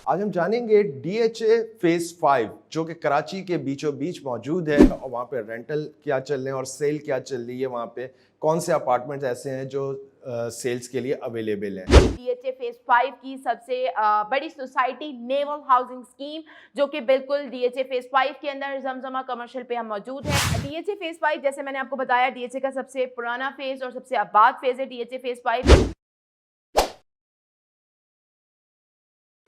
आज हम जानेंगे DHA फेज 5 जो कि कराची के बीचों बीच मौजूद है और वहाँ पे रेंटल क्या चल रहे हैं और सेल क्या चल रही है, वहाँ पे कौन से अपार्टमेंट्स ऐसे हैं जो सेल्स के लिए अवेलेबल हैं। DHA फेज 5 की सबसे बड़ी सोसाइटी नेवल हाउसिंग स्कीम जो कि बिल्कुल DHA फेज 5 के अंदर जमजमा कमर्शियल पे हम मौजूद है। DHA फेज 5 जैसे मैंने आपको बताया DHA का सबसे पुराना फेज और सबसे आबाद फेज है DHA फेज 5।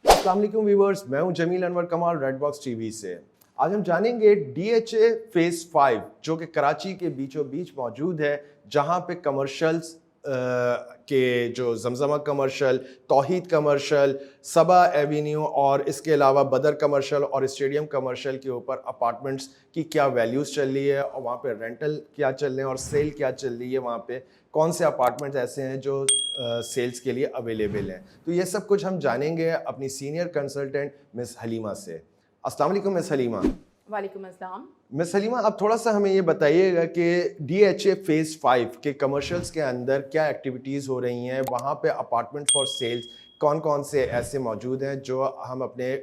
अस्सलाम वालेकुम व्यूअर्स, मैं हूं जमील अनवर कमाल रेड बॉक्स टीवी से। आज हम जानेंगे DHA फेज 5 जो कि कराची के बीचों बीच मौजूद है, जहां पे कमर्शियल्स के जो जमजमा कमर्शियल, तौहीद कमर्शियल, सबा एवेन्यू और इसके अलावा बदर कमर्शियल और स्टेडियम कमर्शियल के ऊपर अपार्टमेंट्स की क्या वैल्यूज़ चल रही है और वहाँ पे रेंटल क्या चल रहे हैं और सेल क्या चल रही है, वहाँ पे कौन से अपार्टमेंट्स ऐसे हैं जो सेल्स के लिए अवेलेबल हैं। तो ये सब कुछ हम जानेंगे अपनी सीनियर कंसल्टेंट मिस हलीमा से। अस्सलाम वालेकुम मिस हलीमा। वालेकुम अस्सलाम। मिस हलीमा, आप थोड़ा सा हमें ये बताइएगा कि DHA फेज 5 के कमर्शियल्स के अंदर क्या एक्टिविटीज़ हो रही हैं, वहाँ पे अपार्टमेंट फॉर सेल्स कौन कौन से ऐसे मौजूद हैं जो हम अपने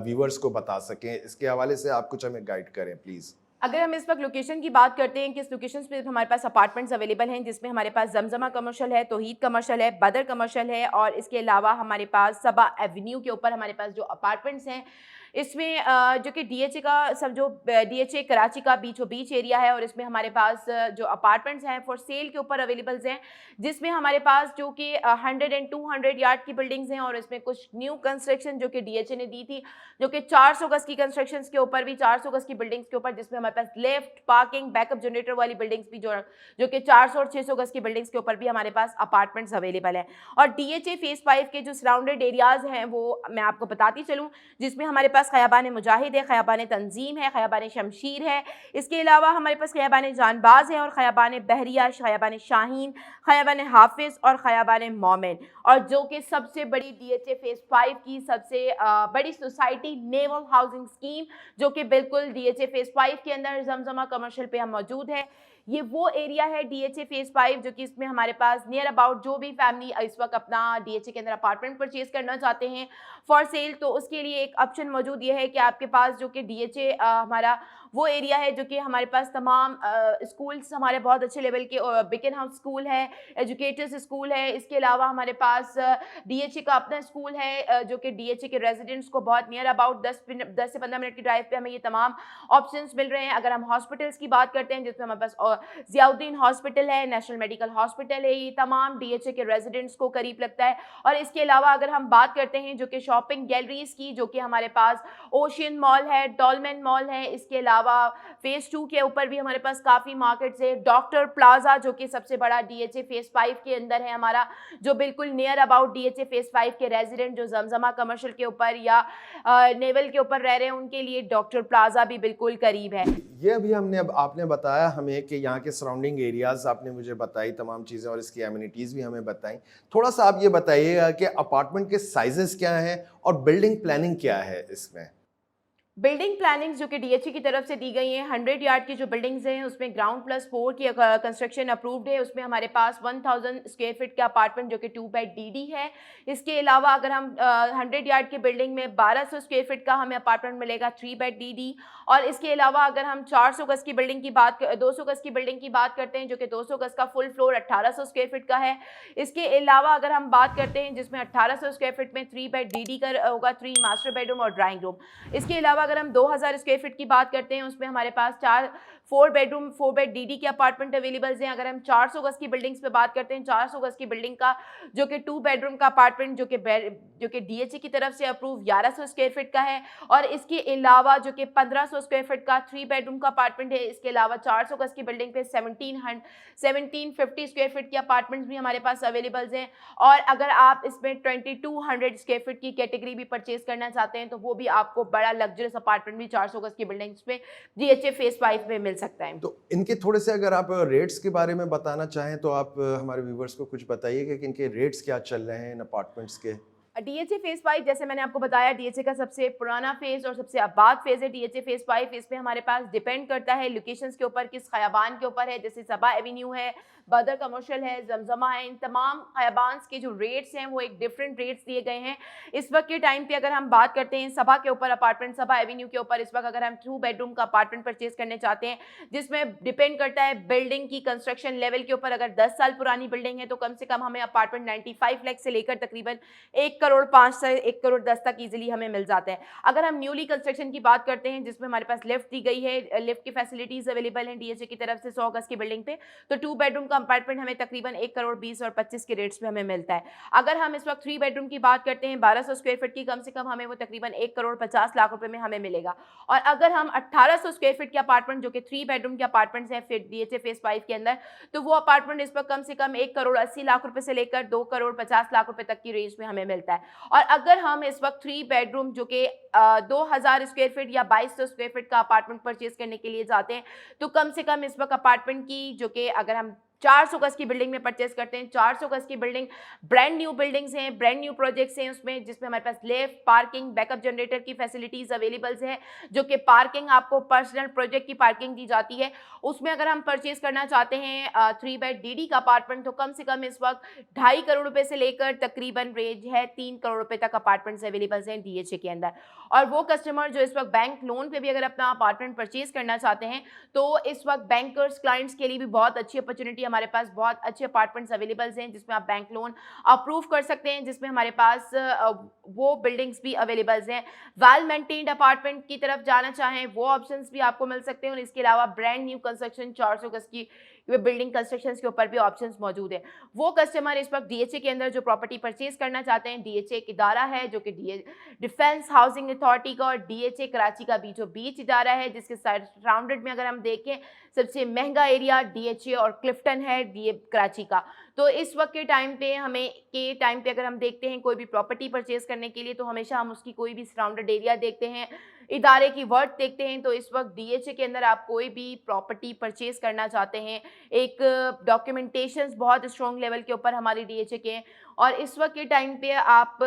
व्यूअर्स को बता सकें। इसके हवाले से आप कुछ हमें गाइड करें प्लीज़। अगर हम इस वक्त लोकेशन की बात करते हैं, किस लोकेशन पे हमारे पास अपार्टमेंट्स अवेलेबल हैं, जिसमें हमारे पास जमजमा कमर्शियल है, तौहीद कमर्शियल है, बदर कमर्शियल है और इसके अलावा हमारे पास सबा एवेन्यू के ऊपर हमारे पास जो अपार्टमेंट्स हैं इसमें जो कि DHA का सब जो DHA कराची का बीचों बीच एरिया है और इसमें हमारे पास जो अपार्टमेंट्स हैं फॉर सेल के ऊपर अवेलेबल्स हैं, जिसमें हमारे पास जो कि 100 एंड 200 यार्ड की बिल्डिंग्स हैं और इसमें कुछ न्यू कंस्ट्रक्शन जो कि DHA ने दी थी जो कि 400 गज की कंस्ट्रक्शन के ऊपर भी 400 गज की बिल्डिंग्स के ऊपर, जिसमें हमारे पास लिफ्ट, पार्किंग, बैकअप जनरेटर वाली बिल्डिंग्स भी जो कि 400 और 600 गज की बिल्डिंग्स के ऊपर भी हमारे पास अपार्टमेंट्स अवेलेबल हैं। और DHA फेज 5 के जो सराउंडेड एरियाज हैं वो मैं आपको बताती चलूँ, जिसमें हमारे पास खयाबान मुजाहिद है, खयाबान तंजीम है, खयाबान शमशीर है, इसके अलावा हमारे पास खयाबान जानबाज है और खयाबान बहरिया, खयाबान शाहीन, खयाबान हाफिज और खयाबान मोमिन। और जो कि सबसे बड़ी DHA फेज 5 की सबसे बड़ी सोसाइटी नेवल हाउसिंग स्कीम जो कि बिल्कुल DHA फेज 5 के अंदर जमजमा कमर्शियल पे हम मौजूद है। ये वो एरिया है DHA फेज 5 जो कि इसमें हमारे पास नियर अबाउट जो भी फैमिली इस वक्त अपना DHA के अंदर अपार्टमेंट परचेज करना चाहते हैं फॉर सेल, तो उसके लिए एक ऑप्शन मौजूद ये है कि आपके पास जो कि DHA हमारा वो एरिया है जो कि हमारे पास तमाम स्कूल्स हमारे बहुत अच्छे लेवल के, बिकन हाउस स्कूल है, एजुकेटर्स स्कूल है, इसके अलावा हमारे पास DHA का अपना स्कूल है जो कि DHA के रेजिडेंट्स को बहुत नियर अबाउट 10 से 15 मिनट की ड्राइव पे हमें ये तमाम ऑप्शंस मिल रहे हैं। अगर हम हॉस्पिटल्स की बात करते हैं जिसमें हमारे पास ज़ियाउद्दीन हॉस्पिटल है, नेशनल मेडिकल हॉस्पिटल है, ये तमाम DHA के रेजिडेंट्स को करीब लगता है। और इसके अलावा अगर हम बात करते हैं जो कि शॉपिंग गैलरीज की, जो कि हमारे पास ओशियन मॉल है, डॉलमेन मॉल है, इसके अलावा फेज 2 के ऊपर भी हमारे पास काफ़ी मार्केट्स है। डॉक्टर प्लाजा जो कि सबसे बड़ा DHA फेज 5 के अंदर है हमारा, जो बिल्कुल नियर अबाउट DHA फेज 5 के रेजिडेंट जो जमजमा कमर्शियल के ऊपर या नेवल के ऊपर रह रहे हैं उनके लिए डॉक्टर प्लाजा भी बिल्कुल करीब है। ये अभी आपने बताया हमें कि यहाँ के सराउंडिंग एरियाज आपने मुझे बताई तमाम चीज़ें और इसकी एमिनिटीज़ भी हमें बताई। थोड़ा सा आप ये बताइएगा कि अपार्टमेंट के साइजेस क्या हैं और बिल्डिंग प्लानिंग क्या है इसमें। बिल्डिंग प्लानिंग्स जो कि DHA की तरफ से दी गई हैं, 100 यार्ड की जो बिल्डिंग्स हैं उसमें ग्राउंड प्लस 4 की कंस्ट्रक्शन अप्रूव्ड है। उसमें हमारे पास 1000 स्क्वायर फीट का अपार्टमेंट जो कि 2 बेड DD है। इसके अलावा अगर हम 100 यार्ड की बिल्डिंग में 1200 स्क्वायर फीट का हमें अपार्टमेंट मिलेगा 3 बेड DD। और इसके अलावा अगर हम 400 गज की बिल्डिंग की बात 200 गज की बिल्डिंग की बात करते हैं जो कि 200 गज का फुल फ्लोर 1800 स्क्वायर फीट का है। इसके अलावा अगर हम बात करते हैं जिसमें 1800 स्क्वायर फीट में 3 बेड DD का होगा, 3 मास्टर बेडरूम और ड्राइंग रूम। इसके अलावा अगर हम 2000 स्क्वायर फीट की बात करते हैं उसमें हमारे पास 4 बेडरूम 4 बेड DD के अपार्टमेंट अवेलेबल हैं। अगर हम 400 गज की बिल्डिंग्स पे बात करते हैं, 400 गज की बिल्डिंग का जो कि 2 बेडरूम का अपार्टमेंट जो कि DHA की तरफ से अप्रूव 1100 स्क्वायर फीट का है। और इसके अलावा जो कि 1500 स्क्वायर फीट का 3 बेडरूम का अपार्टमेंट है। इसके अलावा 400 गज की बिल्डिंग पे 1750 स्क्वायर फीट के अपार्टमेंट्स भी हमारे पास अवेलेबल हैं। और अगर आप इसमें 2200 स्क्वायर फीट की कैटेगरी भी परचेज करना चाहते हैं तो वो भी आपको बड़ा लग्जरियस अपार्टमेंट भी 400 गज की बिल्डिंग्स में DHA फेज 5 में मिल सकता है। तो इनके थोड़े से अगर आप रेट्स के बारे में बताना चाहें तो आप हमारे व्यूवर्स को कुछ बताइए कि इनके रेट्स क्या चल रहे हैं इन अपार्टमेंट्स के। डीएचए फेज 5 जैसे मैंने आपको बताया, डीएचए का सबसे पुराना फेज और सबसे आबाद फेज है डीएचए फेज 5। इसमें हमारे पास डिपेंड करता है लोकेशंस के ऊपर, किस खयाबान के ऊपर है। जैसे सबा एवेन्यू है, बदर कमर्शियल है, जमजमा है, इन तमाम खयाबान के जो रेट्स हैं वो एक डिफरेंट रेट्स दिए गए हैं। इस वक्त के टाइम पे अगर हम बात करते हैं सबा के ऊपर अपार्टमेंट, सबा एवेन्यू के ऊपर इस वक्त अगर हम 2 बेडरूम का अपार्टमेंट परचेज करने चाहते हैं, जिसमें डिपेंड करता है बिल्डिंग की कंस्ट्रक्शन लेवल के ऊपर। अगर 10 साल पुरानी बिल्डिंग है तो कम से कम हमें अपार्टमेंट 95 लाख से लेकर तकरीबन 1 करोड़ 5 से 1 करोड़ 10 तक इजीली हमें मिल जाता है। अगर हम न्यूली कंस्ट्रक्शन की बात करते हैं जिसमें हमारे पास लिफ्ट दी गई है, लिफ्ट की फैसिलिटीज अवेलेबल हैं डीएचए की तरफ से 100 गज की बिल्डिंग पे, तो 2 बेडरूम का अपार्टमेंट हमें तकरीबन 1 करोड़ 20 और 25 के रेट्स में हमें मिलता है। अगर हम इस वक्त 3 बेडरूम की बात करते हैं 1200 स्क्वायर फीट की, कम से कम हमें वो तकरीबन 1 करोड़ 50 लाख रुपए में हमें मिलेगा। और अगर हम 1800 स्क्वायर फीट के अपार्टमेंट जो कि 3 बेडरूम के अपार्टमेंट्स हैं फिर डीएचए फेज 5 के अंदर, तो वो अपार्टमेंट इस वक्त कम से कम 1 करोड़ 80 लाख रुपए से लेकर 2 करोड़ 50 लाख रुपए तक की रेंज में हमें मिलता है। और अगर हम इस वक्त 3 बेडरूम जो कि 2000 स्क्वायर फीट या 2200 स्क्वायर फीट का अपार्टमेंट परचेज करने के लिए जाते हैं, तो कम से कम इस वक्त अपार्टमेंट की जो कि अगर हम 400 गज की बिल्डिंग में परचेस करते हैं, 400 गज की बिल्डिंग ब्रांड न्यू बिल्डिंग्स हैं, ब्रांड न्यू प्रोजेक्ट्स हैं उसमें, जिसमें हमारे पास लिफ्ट, पार्किंग, बैकअप जनरेटर की फैसिलिटीज अवेलेबल है, जो कि पार्किंग आपको पर्सनल प्रोजेक्ट की पार्किंग दी जाती है। उसमें अगर हम परचेज करना चाहते हैं 3 बेड डीडी का अपार्टमेंट, तो कम से कम इस वक्त 2.5 करोड़ रुपए से लेकर तकरीबन रेंज है 3 करोड़ रुपए तक अपार्टमेंट्स अवेलेबल हैं डीएचए के अंदर। और वो कस्टमर जो इस वक्त बैंक लोन पे भी अगर अपना अपार्टमेंट परचेज करना चाहते हैं, तो इस वक्त बैंकर्स क्लाइंट्स के लिए भी बहुत अच्छी अपॉर्चुनिटी, हमारे पास बहुत अच्छे अपार्टमेंट्स अवेलेबल हैं जिसमें आप बैंक लोन अप्रूव कर सकते हैं, जिसमें हमारे पास वो बिल्डिंग्स भी अवेलेबल हैं। वेल मेंटेन्ड अपार्टमेंट की तरफ जाना चाहें वो ऑप्शंस भी आपको मिल सकते हैं। और इसके अलावा ब्रांड न्यू कंस्ट्रक्शन 400 गज की बिल्डिंग कंस्ट्रक्शन के ऊपर भी ऑप्शंस मौजूद है। वो कस्टमर इस वक्त डीएचए के अंदर जो प्रॉपर्टी परचेज करना चाहते हैं, डीएचए एक इदारा है जो कि डिफेंस हाउसिंग अथॉरिटी का और डीएचए कराची का बीचों बीच इदारा है, जिसके सराउंडेड में अगर हम देखें सबसे महंगा एरिया डीएचए और क्लिफ्टन है डीए कराची का। तो इस वक्त के टाइम पे अगर हम देखते हैं कोई भी प्रॉपर्टी परचेज करने के लिए, तो हमेशा हम उसकी कोई भी सराउंडेड एरिया देखते हैं, इदारे की वर्थ देखते हैं। तो इस वक्त डीएचए के अंदर आप कोई भी प्रॉपर्टी परचेज करना चाहते हैं, एक डॉक्यूमेंटेशंस बहुत स्ट्रॉन्ग लेवल के ऊपर हमारी डीएचए के हैं। और इस वक्त के टाइम पे आप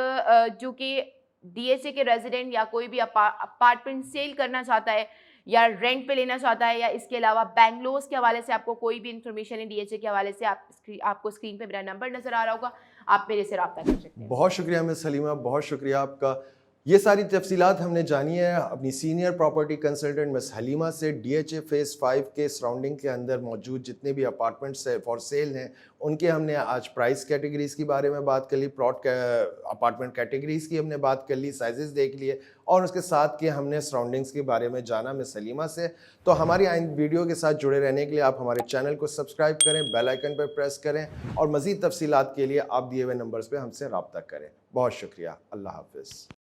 जो कि डीएचए के रेजिडेंट या कोई भी अपार्टमेंट सेल करना चाहता है या रेंट पे लेना चाहता है, या इसके अलावा बैंगलोर्स के हवाले से आपको कोई भी इंफॉर्मेशन है डीएचए के हवाले से, आपको स्क्रीन पे मेरा नंबर नजर आ रहा होगा, आप मेरे से रब्ता कर सकते हैं। बहुत शुक्रिया मिस हलीमा, बहुत शुक्रिया आपका। ये सारी तफसीलात हमने जानी है अपनी senior property consultant miss Halima से। डीएचए फेज़ 5 के सराउंडिंग के अंदर मौजूद जितने भी अपार्टमेंट्स फॉर सेल हैं, उनके हमने आज प्राइस कैटेगरीज़ के बारे में बात कर ली, प्लॉट अपार्टमेंट कैटेगरीज़ की हमने बात कर ली, साइजेस देख लिए, और उसके साथ के हमने सराउंडिंग्स के बारे में जाना मिस हलीमा से। तो हमारी आइंद वीडियो के साथ जुड़े रहने के लिए आप हमारे चैनल को सब्सक्राइब करें, बेल आइकन पर प्रेस करें, और मज़ीद तफसीलात के लिए आप दिए हुए नंबर्स पर हमसे रब्ता करें। बहुत शुक्रिया, अल्लाह हाफिज़।